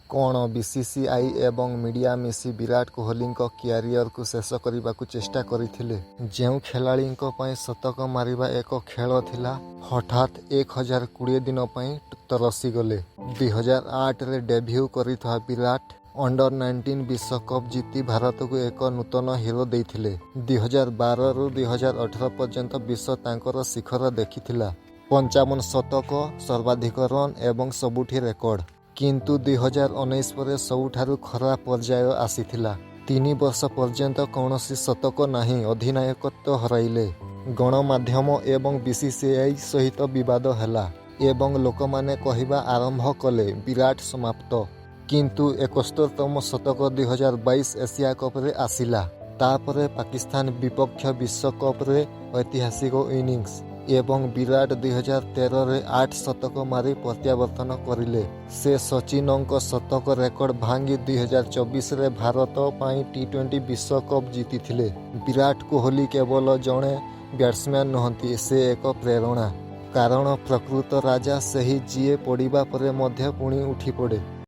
କ'ଣ BCCI ଏବଂ media ମିଶି ବିରାଟ କୋହଲିଙ୍କ କ୍ୟାରିୟରକୁ ଶେଷ କରିବାକୁ ଚେଷ୍ଟା କରିଥିଲେ? ଯେଉଁ ଖେଳାଳିଙ୍କ ପାଇଁ ଶତକ ମାରିବା ଏକ ଖେଳ ଥିଲା, ହଠାତ୍ 1020 ଦିନ ପାଇଁ ତରସିଗଲେ। 2008ରେ ଡେବ୍ୟୁ କରିଥିବା ବିରାଟ ଅଣ୍ଡର-19 ବିଶ୍ୱକପ୍ ଜିତି ଭାରତକୁ ଏକ ନୂତନ ହିରୋ ଦେଇଥିଲେ। 2012ରୁ 2018 ପର୍ଯ୍ୟନ୍ତ ବିଶ୍ୱ ତାଙ୍କର ଶିଖର ଦେଖିଥିଲା। 55 ଶତକ, ସର୍ବାଧିକ ରନ୍ ଏବଂ ସବୁଠି ରେକର୍ଡ। କିନ୍ତୁ 2019 ପରେ ସବୁଠାରୁ ଖରାପ ପର୍ଯ୍ୟାୟ ଆସିଥିଲା। 3 ବର୍ଷ ପର୍ଯ୍ୟନ୍ତ କୌଣସି ଶତକ ନାହିଁ, ଅଧିନାୟକତ୍ୱ ହରାଇଲେ। ଗଣମାଧ୍ୟମ ଏବଂ BCCI ସହିତ ବିବାଦ ହେଲା ଏବଂ ଲୋକମାନେ କହିବା ଆରମ୍ଭ କଲେ ବିରାଟ ସମାପ୍ତ। କିନ୍ତୁ 71ତମ ଶତକ 2022 ଏସିଆ କପ୍ରେ ଆସିଲା। ତାପରେ ପାକିସ୍ତାନ ବିପକ୍ଷ ବିଶ୍ୱକପ୍ରେ ଐତିହାସିକ ଇନିଂସ ଏବଂ ବିରାଟ 2013ରେ 8 ଶତକ ମାରି ପ୍ରତ୍ୟାବର୍ତ୍ତନ କରିଲେ। ସେ ସଚିନଙ୍କ ଶତକ ରେକର୍ଡ ଭାଙ୍ଗି 2024ରେ ଭାରତ ପାଇଁ T20 ବିଶ୍ୱକପ୍ ଜିତିଥିଲେ। ବିରାଟ କୋହଲି କେବଳ ଜଣେ ବ୍ୟାଟ୍ସମ୍ୟାନ୍ ନୁହନ୍ତି, ସେ ଏକ ପ୍ରେରଣା। କାରଣ ପ୍ରକୃତ ରାଜା ସେହି ଯିଏ ପଡ଼ିବା ପରେ ମଧ୍ୟ ପୁଣି ଉଠିପଡ଼େ।